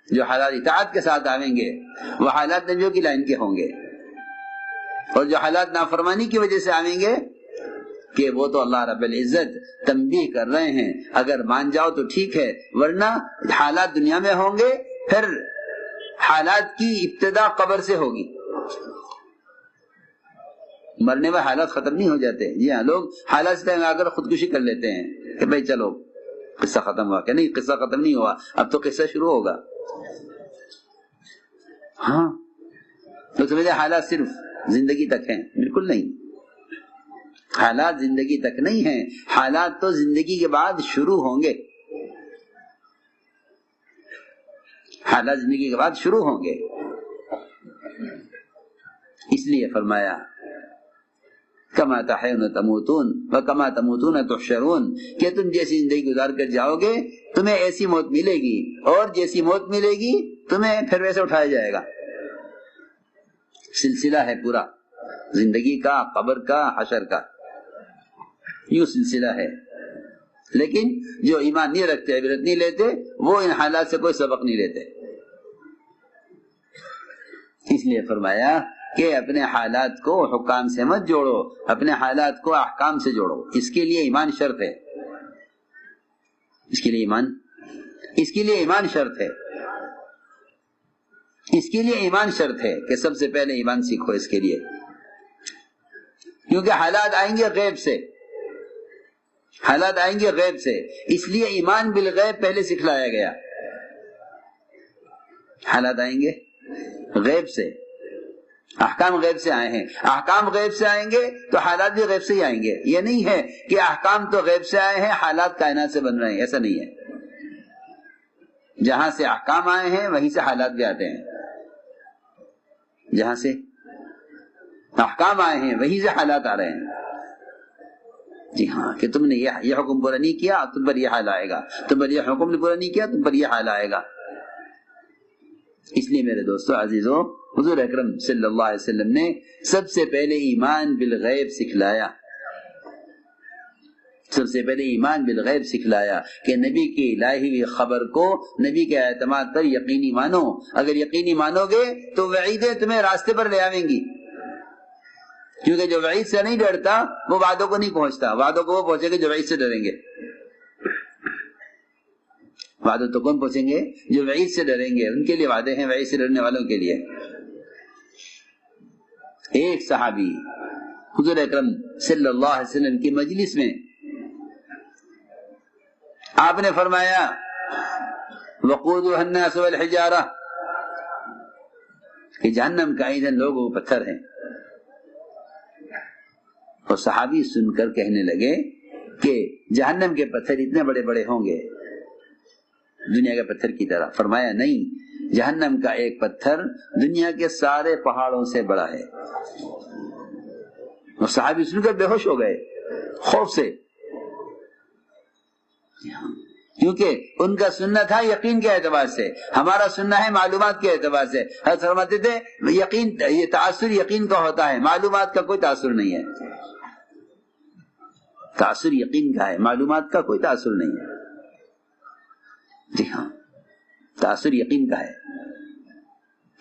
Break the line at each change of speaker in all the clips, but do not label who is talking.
جو حالات اطاعت کے ساتھ آئیں گے وہ حالات نبیوں کی لائن کے ہوں گے، اور جو حالات نافرمانی کی وجہ سے آئیں گے کہ وہ تو اللہ رب العزت تنبیہ کر رہے ہیں، اگر مان جاؤ تو ٹھیک ہے، ورنہ حالات دنیا میں ہوں گے، پھر حالات کی ابتدا قبر سے ہوگی۔ مرنے میں حالات ختم نہیں ہو جاتے، جی ہاں، لوگ حالات سے آ کر خودکشی کر لیتے ہیں کہ بھائی چلو قصہ ختم ہوا، کہ نہیں، قصہ ختم نہیں ہوا، اب تو قصہ شروع ہوگا۔ ہاں تو سمجھے حالات صرف زندگی تک ہیں؟ بالکل نہیں، حالات زندگی تک نہیں ہیں، حالات تو زندگی کے بعد شروع ہوں گے، حالات زندگی کے بعد شروع ہوں گے۔ اس لیے فرمایا کما تحیون تموتون وکما تموتون تحشرون، کہ تم جیسی زندگی گزار کر جاؤ گے تمہیں ایسی موت ملے گی، اور جیسی موت ملے گی تمہیں پھر ویسے اٹھایا جائے گا۔ سلسلہ ہے پورا، زندگی کا، قبر کا، حشر کا، یوں سلسلہ ہے۔ لیکن جو ایمان نہیں رکھتے، عبرت نہیں لیتے، وہ ان حالات سے کوئی سبق نہیں لیتے۔ اس لیے فرمایا کہ اپنے حالات کو حکام سے مت جوڑو، اپنے حالات کو احکام سے جوڑو۔ اس کے لیے ایمان شرط ہے، اس کے لیے ایمان شرط ہے، اس کے لیے ایمان شرط ہے کہ سب سے پہلے ایمان سیکھو اس کے لیے، کیونکہ حالات آئیں گے غیب سے، حالات آئیں گے غیب سے، اس لیے ایمان بالغیب پہلے سکھلایا گیا۔ حالات آئیں گے غیب سے، احکام غیب سے آئے ہیں، احکام غیب سے آئیں گے تو حالات بھی غیب سے ہی آئیں گے۔ یہ نہیں ہے کہ احکام تو غیب سے آئے ہیں، حالات کائنات سے بن رہے ہیں، ایسا نہیں ہے۔ جہاں سے احکام آئے ہیں وہیں سے حالات بھی آتے ہیں، جہاں سے احکام آئے ہیں وہیں سے حالات آ رہے ہیں۔ جی ہاں، کہ تم نے یہ حکم پورا نہیں کیا تم پر یہ حال آئے گا، تم پر یہ حکم نے پورا نہیں کیا تم پر یہ حال آئے گا۔ اس لیے میرے دوستو عزیزو، حضور اکرم صلی اللہ علیہ وسلم نے سب سے پہلے ایمان بالغیب سکھلایا، سب سے پہلے ایمان بالغیب سکھلایا کہ نبی کی لائی ہوئی خبر کو نبی کے اعتماد پر یقینی مانو۔ اگر یقینی مانو گے تو وعیدیں تمہیں راستے پر لے آویں گی، کیونکہ جو وعید سے نہیں ڈرتا وہ وعدوں کو نہیں پہنچتا، وعدوں کو وہ پہنچے گے جو وعید سے ڈریں گے۔ وعدوں تو کون پہنچیں گے؟ جو وعید سے ڈریں گے، ان کے لیے وعدے ہیں، وعید سے ڈرنے والوں کے لیے۔ ایک صحابی حضور اکرم صلی اللہ علیہ وسلم کی مجلس میں آپ نے فرمایا وقودها الناس والحجارہ، کہ جہنم کا ایندھن لوگ وہ پتھر ہیں۔ اور صحابی سن کر کہنے لگے کہ جہنم کے پتھر اتنے بڑے بڑے ہوں گے دنیا کے پتھر کی طرح؟ فرمایا نہیں، جہنم کا ایک پتھر دنیا کے سارے پہاڑوں سے بڑا ہے۔ اور صحابی سن کر بے ہوش ہو گئے خوف سے، کیونکہ ان کا سننا تھا یقین کے اعتبار سے، ہمارا سننا ہے معلومات کے اعتبار سے۔ حضرت فرماتے تھے یقین، یہ تاثر یقین کا ہوتا ہے، معلومات کا کوئی تاثر نہیں ہے۔ تاثر یقین کا ہے، معلومات کا کوئی تاثر نہیں ہے۔ جی ہاں، تاثر یقین کا ہے،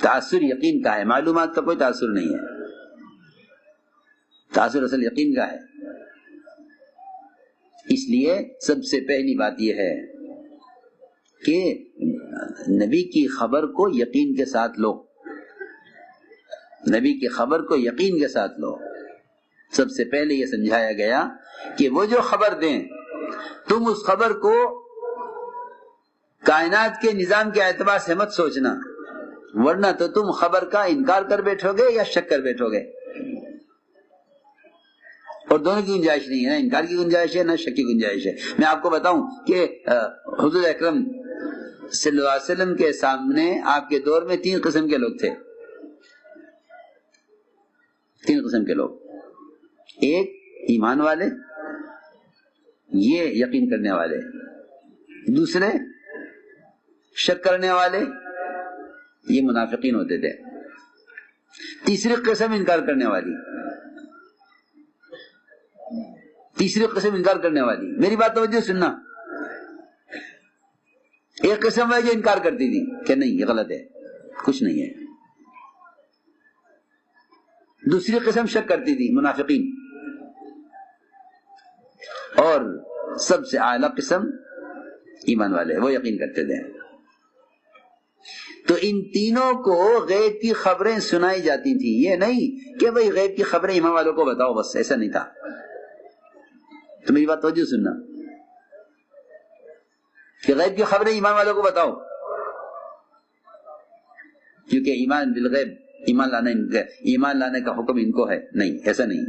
تاثر یقین کا ہے، معلومات کا کوئی تاثر نہیں ہے، تاثر اصل یقین کا ہے۔ اس لیے سب سے پہلی بات یہ ہے کہ نبی کی خبر کو یقین کے ساتھ لو، نبی کی خبر کو یقین کے ساتھ لو۔ سب سے پہلے یہ سمجھایا گیا کہ وہ جو خبر دیں تم اس خبر کو کائنات کے نظام کے اعتبار سے مت سوچنا، ورنہ تو تم خبر کا انکار کر بیٹھو گے یا شک کر بیٹھو گے، اور دونوں کی گنجائش نہیں ہے، نہ انکار کی گنجائش ہے نہ شک کی گنجائش ہے۔ میں آپ کو بتاؤں کہ حضور اکرم صلی اللہ علیہ وسلم کے سامنے آپ کے دور میں 3 قسم کے لوگ تھے، 3 قسم کے لوگ۔ ایک ایمان والے، یہ یقین کرنے والے، دوسرے شک کرنے والے، یہ منافقین ہوتے تھے، تیسری قسم انکار کرنے والی، تیسری قسم انکار کرنے والی۔ میری بات توجہ سننا، ایک قسم ہے جو انکار کرتی تھی کہ نہیں یہ غلط ہے، کچھ نہیں ہے. دوسری قسم شک کرتی تھی، منافقین. اور سب سے اعلیٰ قسم ایمان والے، وہ یقین کرتے تھے. تو ان تینوں کو غیب کی خبریں سنائی جاتی تھیں. یہ نہیں کہ بھئی غیب کی خبریں ایمان والوں کو بتاؤ بس، ایسا نہیں تھا. تو میری بات توجہ سننا کہ غیب کی خبریں ایمان والوں کو بتاؤ، کیونکہ ایمان بالغیب، ایمان لانے کا حکم ان کو ہے. نہیں، ایسا نہیں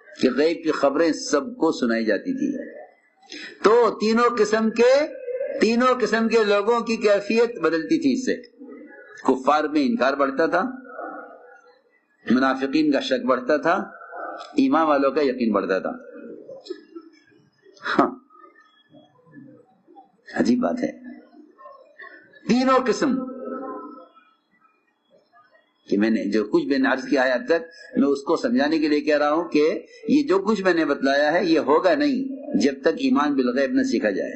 کہ غیب کی خبریں سب کو سنائی جاتی تھی. تو تینوں قسم کے لوگوں کی کیفیت بدلتی تھی. اس سے کفار میں انکار بڑھتا تھا، منافقین کا شک بڑھتا تھا، ایمان والوں کا یقین بڑھتا تھا. ہاں عجیب بات ہے. تینوں قسم کہ میں نے جو کچھ میں نے عرض کیا ہے اب تک، میں اس کو سمجھانے کے لیے کہہ رہا ہوں کہ یہ جو کچھ میں نے بتلایا ہے یہ ہوگا نہیں جب تک ایمان بالغیب نہ سیکھا جائے.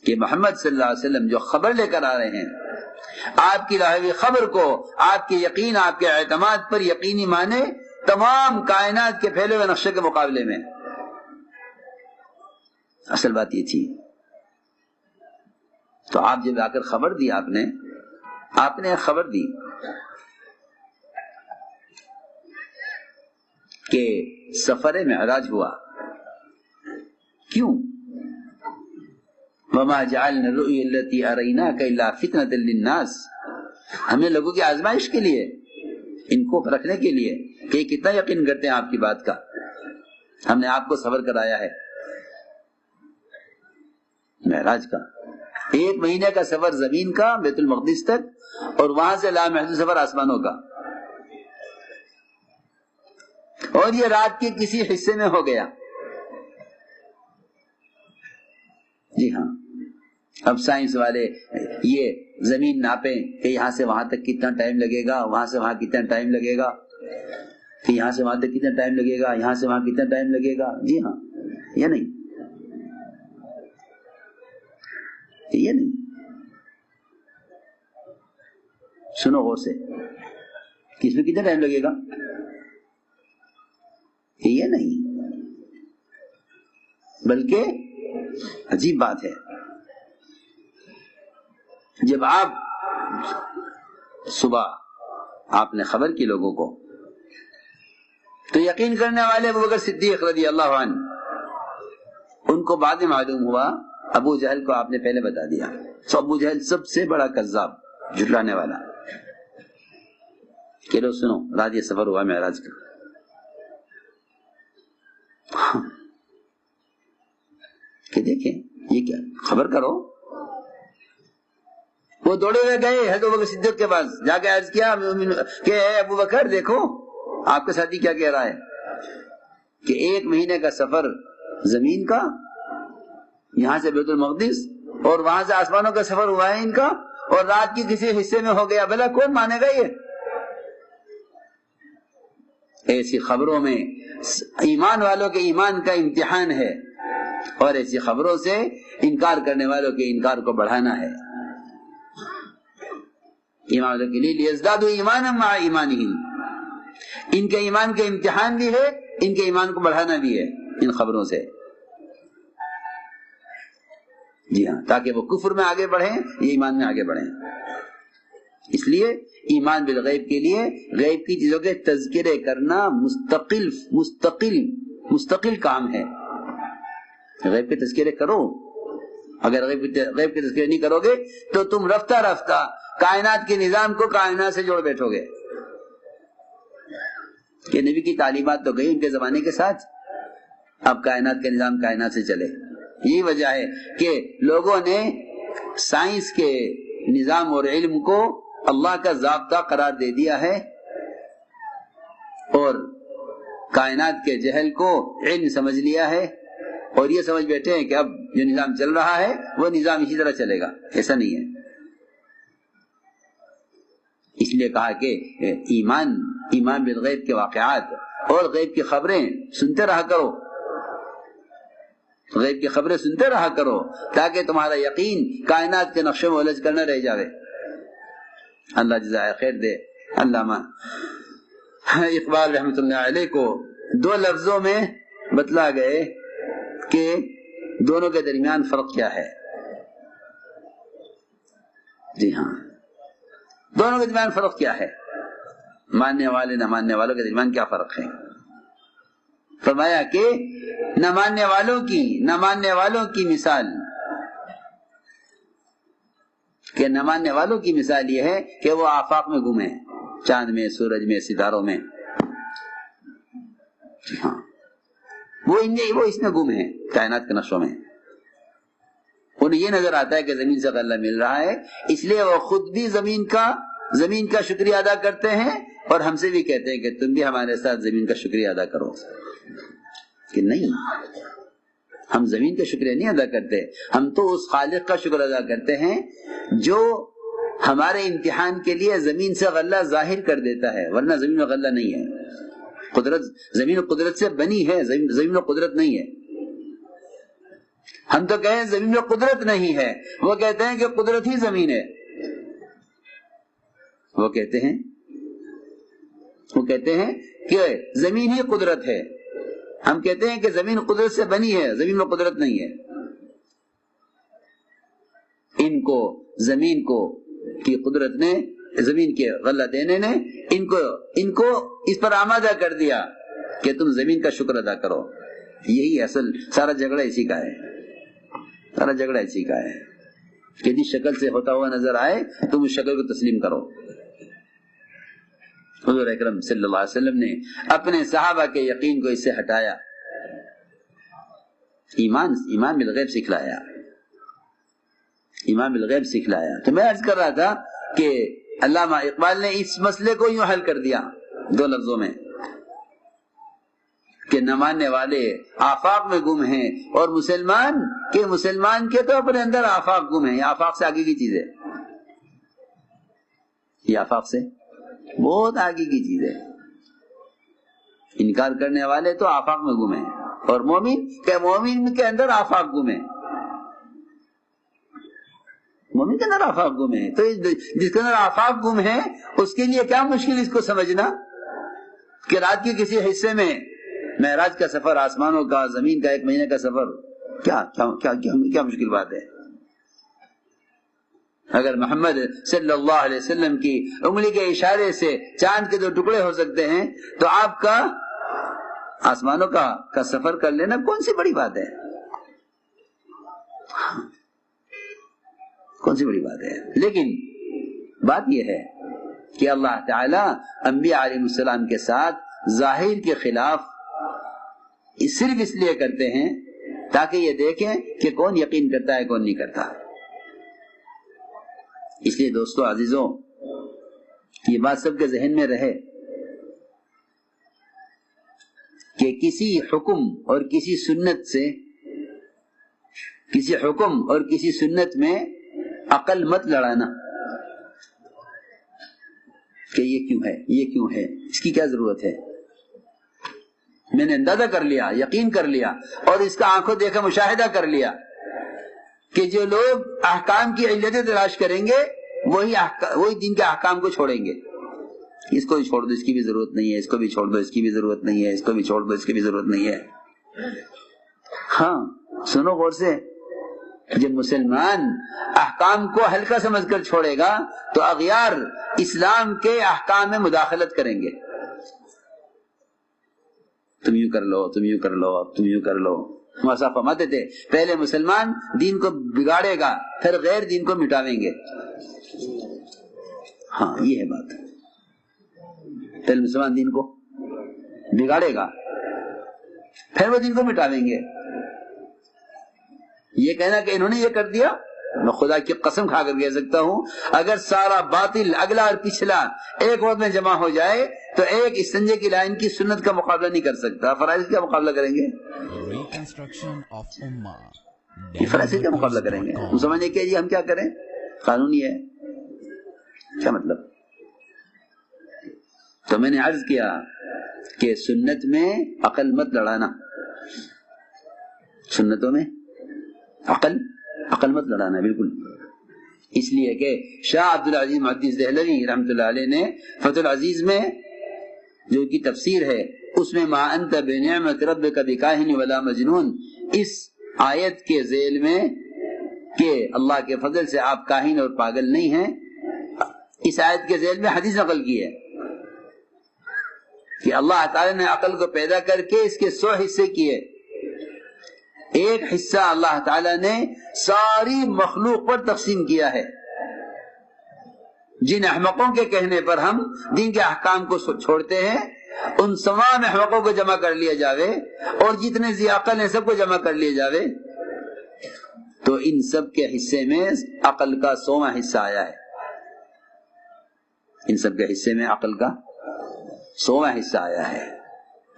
کہ محمد صلی اللہ علیہ وسلم جو خبر لے کر آ رہے ہیں، آپ کی لائی ہوئی خبر کو آپ کے یقین، آپ کے اعتماد پر یقینی مانے تمام کائنات کے پھیلے ہوئے نقشے کے مقابلے میں. اصل بات یہ تھی. تو آپ جب آ کر خبر دی، آپ نے خبر دی کہ سفر معراج ہوا. کیوں؟ وما جعلنا الرؤيا التي أريناك إلا فتنة للناس. ہم نے لوگوں کی آزمائش کے لیے، ان کو پرکھنے کے لیے کہ یہ کتنا یقین کرتے ہیں آپ کی بات کا، ہم نے آپ کو سفر کرایا ہے معراج کا. 1 مہینے کا سفر زمین کا بیت المقدس تک، اور وہاں سے لامحدود سفر آسمانوں کا. اور یہ رات کے کسی حصے میں ہو گیا. جی ہاں، اب سائنس والے یہ زمین ناپیں کہ یہاں سے وہاں تک کتنا ٹائم لگے گا، وہاں سے وہاں کتنا ٹائم لگے گا، کہ یہاں سے وہاں تک کتنا ٹائم لگے گا، یہاں سے وہاں کتنا ٹائم لگے گا. جی ہاں، یہ نہیں، یہ نہیں. سنو غور سے کہ اس میں کتنا ٹائم لگے گا. یہ نہیں، بلکہ عجیب بات ہے، جب آپ صبح آپ نے خبر کی لوگوں کو، تو یقین کرنے والے ابو بکر صدیق رضی اللہ عنہ، ان کو بعد میں معلوم ہوا. ابو جہل کو آپ نے پہلے بتا دیا. تو ابو جہل سب سے بڑا کذاب، جھٹلانے والا. کہ لو سنو، رات یہ سفر ہوا معراج کا. کہ دیکھیں یہ کیا، خبر کرو. وہ دوڑے ہوئے گئے حضرت ابو بکر صدیق کے پاس، جا کے عرض کیا کہ اے ابو بکر دیکھو آپ کے ساتھی کیا کہہ رہا ہے کہ 1 مہینے کا سفر زمین کا، یہاں سے بیت المقدس، اور وہاں سے آسمانوں کا سفر ہوا ہے ان کا، اور رات کی کسی حصے میں ہو گیا. بھلا کون مانے گا یہ؟ ایسی خبروں میں ایمان والوں کے ایمان کا امتحان ہے، اور ایسی خبروں سے انکار کرنے والوں کے انکار کو بڑھانا ہے. ایمان والوں کے لیے لیزدادوا ایمانا مع ایمانہم، ان کے ایمان کا امتحان بھی ہے، ان کے ایمان کو بڑھانا بھی ہے ان خبروں سے. جی ہاں، تاکہ وہ کفر میں آگے بڑھیں، یہ ایمان میں آگے بڑھیں. اس لیے ایمان بالغیب کے لیے غیب کی چیزوں کے تذکرے کرنا مستقل کام ہے. غیب کے تذکرے کرو. اگر غیب کے تذکرے نہیں کرو گے تو تم رفتہ رفتہ کائنات کے نظام کو کائنات سے جوڑ بیٹھو گے. کہ نبی کی تعلیمات تو گئی ان کے زمانے کے ساتھ، اب کائنات کا نظام کائنات سے چلے. یہی وجہ ہے کہ لوگوں نے سائنس کے نظام اور علم کو اللہ کا ضابطہ قرار دے دیا ہے، اور کائنات کے جہل کو علم سمجھ لیا ہے، اور یہ سمجھ بیٹھے ہیں کہ اب جو نظام چل رہا ہے وہ نظام اسی طرح چلے گا. ایسا نہیں ہے. اس لیے کہا کہ ایمان بالغیب کے واقعات اور غیب کی خبریں سنتے رہا کرو. غیب کی خبریں سنتے رہا کرو تاکہ تمہارا یقین کائنات کے نقشے میں الجھ کر نہ رہ جاوے۔ اللہ جزائے خیر دے۔ علامہ اقبال رحمۃ اللہ علیہ کو 2 لفظوں میں بتلا گئے کہ دونوں کے درمیان فرق کیا ہے۔ جی ہاں، دونوں کے درمیان فرق کیا ہے، ماننے والے نہ ماننے والوں کے درمیان کیا فرق ہے۔ فرمایا کہ نہ ماننے والوں کی مثال، کہ نہ ماننے والوں کی مثال یہ ہے کہ وہ آفاق میں گم ہیں، چاند میں، سورج میں، ستاروں میں۔ جی ہاں، وہ اس میں گم ہیں، کائنات کے نقشوں میں۔ انہیں یہ نظر آتا ہے کہ زمین سے غلہ مل رہا ہے، اس لیے وہ خود بھی زمین کا شکریہ ادا کرتے ہیں اور ہم سے بھی کہتے ہیں کہ تم بھی ہمارے ساتھ زمین کا شکریہ ادا کرو۔ کہ نہیں، ہم زمین کا شکریہ نہیں ادا کرتے، ہم تو اس خالق کا شکر ادا کرتے ہیں جو ہمارے امتحان کے لیے زمین سے غلہ ظاہر کر دیتا ہے، ورنہ زمین میں غلہ نہیں ہے۔ زمین قدرت سے بنی ہے، زمین میں قدرت نہیں ہے۔ ہم تو کہیں زمین میں قدرت نہیں ہے، وہ کہتے ہیں کہ قدرت ہی زمین ہے۔ وہ کہتے ہیں کہ زمین ہی قدرت ہے، ہم کہتے ہیں کہ زمین قدرت سے بنی ہے، زمین میں قدرت نہیں ہے۔ ان کو زمین کو کی قدرت نے، زمین کے غلہ دینے نے ان کو اس پر آمادہ کر دیا کہ تم زمین کا شکر ادا کرو۔ یہی اصل سارا جھگڑا اسی کا ہے، سارا جھگڑا اسی کا ہے کہ جس شکل سے ہوتا ہوا نظر آئے تم اس شکل کو تسلیم کرو۔ حضور اکرم صلی اللہ علیہ وسلم نے اپنے صحابہ کے یقین کو اس سے ہٹایا، ایمان بالغیب سکھلایا، ایمان بالغیب سکھلایا۔ تو میں عرض کر رہا تھا کہ علامہ اقبال نے اس مسئلے کو یوں حل کر دیا 2 لفظوں میں کہ نہ ماننے والے آفاق میں گم ہیں، اور مسلمان کے تو اپنے اندر آفاق گم ہیں۔ یہ آفاق سے آگے کی چیز ہے، یہ آفاق سے بہت آگے کی چیز ہے۔ انکار کرنے والے تو آفاق میں گم ہیں، اور مومن کے اندر آفاق گم ہیں، مومن کے اندر آفاق گم ہیں۔ تو جس کے اندر آفاق گم ہے اس کے لیے کیا مشکل اس کو سمجھنا کہ رات کے کسی حصے میں معراج کا سفر، آسمانوں کا، زمین کا 1 مہینے کا سفر، کیا مشکل بات ہے۔ اگر محمد صلی اللہ علیہ وسلم کی انگلی کے اشارے سے چاند کے 2 ٹکڑے ہو سکتے ہیں تو آپ کا آسمانوں کا سفر کر لینا کون سی بڑی بات ہے، کون سی بڑی بات ہے۔ لیکن بات یہ ہے کہ اللہ تعالی انبیاء علیہ السلام کے ساتھ ظاہر کے خلاف صرف اس لیے کرتے ہیں تاکہ یہ دیکھیں کہ کون یقین کرتا ہے کون نہیں کرتا۔ اس لیے دوستو عزیزوں، یہ بات سب کے ذہن میں رہے کہ کسی حکم اور کسی سنت میں عقل مت لڑانا کہ یہ کیوں ہے، اس کی کیا ضرورت ہے۔ میں نے اندازہ کر لیا، یقین کر لیا، اور اس کا آنکھوں دیکھا مشاہدہ کر لیا کہ جو لوگ احکام کی علتیں تلاش کریں گے وہی دین کے احکام کو چھوڑیں گے۔ اس کو بھی چھوڑ دو، اس کی بھی ضرورت نہیں ہے، اس کو بھی چھوڑ دو، اس کی بھی ضرورت نہیں ہے، اس کو بھی چھوڑ دو، اس کی بھی ضرورت نہیں ہے۔ ہاں سنو غور سے، جب مسلمان احکام کو ہلکا سمجھ کر چھوڑے گا تو اغیار اسلام کے احکام میں مداخلت کریں گے۔ تم یوں کر لو، تم یوں کر لو، اب تم یوں کر لو، ایسا فرماتے تھے پہلے مسلمان دین کو بگاڑے گا پھر غیر دین کو مٹاویں گے۔ ہاں یہ ہے بات، پہلے مسلمان دین کو بگاڑے گا پھر وہ دین کو مٹاویں گے۔ یہ کہنا کہ انہوں نے یہ کر دیا، میں خدا کی قسم کھا کر کہہ سکتا ہوں اگر سارا باطل اگلا اور پچھلا ایک وقت میں جمع ہو جائے تو ایک استنجے کی لائن کی سنت کا مقابلہ نہیں کر سکتا۔ فرائض کا مقابلہ کریں گے، فرائض کا مقابلہ کریں گے۔ تم سمجھیں کہ جی ہم کیا کریں، قانونی ہے، کیا مطلب؟ تو میں نے عرض کیا کہ سنت میں عقل مت لڑانا، سنتوں میں عقل مت لڑانا بالکل. اس لیے کہ شاہ عبد العزیز محدث دہلوی رحمۃ اللہ علیہ نے فتح العزیز میں جو کی تفسیر ہے اس میں ما انت بنعمت ربک بکاہن ولا مجنون، اس آیت کے ذیل میں کہ اللہ کے فضل سے آپ کاہن اور پاگل نہیں ہیں، اس آیت کے ذیل میں حدیث نقل کی ہے کہ اللہ تعالی نے عقل کو پیدا کر کے اس کے 100 حصے کیے. ایک حصہ اللہ تعالی نے ساری مخلوق پر تقسیم کیا ہے. جن احمقوں کے کہنے پر ہم دین کے احکام کو چھوڑتے ہیں ان تمام احمقوں کو جمع کر لیا جاوے اور جتنے ذی عقل ہیں سب کو جمع کر لیا جاوے تو ان سب کے حصے میں عقل کا 100واں حصہ آیا ہے. ان سب کے حصے میں عقل کا 100واں حصہ آیا ہے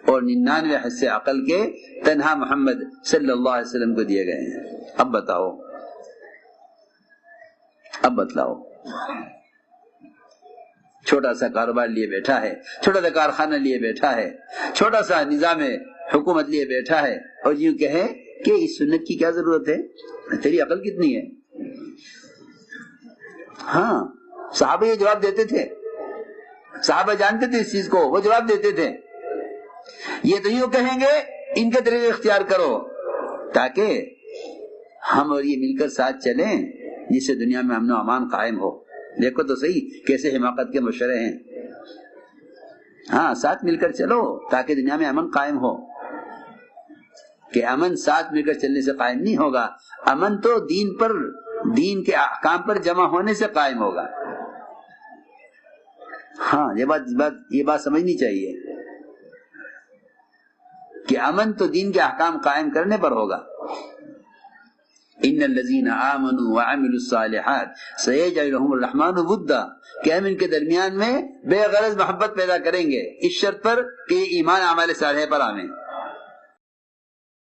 اور 99 حصے عقل کے تنہا محمد صلی اللہ علیہ وسلم کو دیے گئے ہیں. اب بتاؤ، اب بتلاؤ، چھوٹا سا کاروبار لیے بیٹھا ہے، چھوٹا سا کارخانہ لیے بیٹھا ہے، چھوٹا سا نظام حکومت لیے بیٹھا ہے اور یوں کہے کہ اس سنت کی کیا ضرورت ہے، تیری عقل کتنی ہے؟ ہاں صحابہ یہ جواب دیتے تھے، صحابہ جانتے تھے اس چیز کو، وہ جواب دیتے تھے. یہ تو یوں کہیں گے ان کے طریقے اختیار کرو تاکہ ہم اور یہ مل کر ساتھ چلیں جس سے دنیا میں امن و امان قائم ہو. دیکھو تو صحیح کیسے حماقت کے مشورے ہیں. ہاں ساتھ مل کر چلو تاکہ دنیا میں امن قائم ہو. کہ امن ساتھ مل کر چلنے سے قائم نہیں ہوگا، امن تو دین کے احکام پر جمع ہونے سے قائم ہوگا. ہاں یہ بات سمجھنی چاہیے کہ امن تو دین کے احکام قائم کرنے پر ہوگا. ان الذين آمنوا وعملوا الصالحات سيجعل لهم الرحمن ودا، کہ ہم ان کے درمیان میں بے غرض محبت پیدا کریں گے اس شرط پر کہ ایمان اعمال صالحہ پر آویں.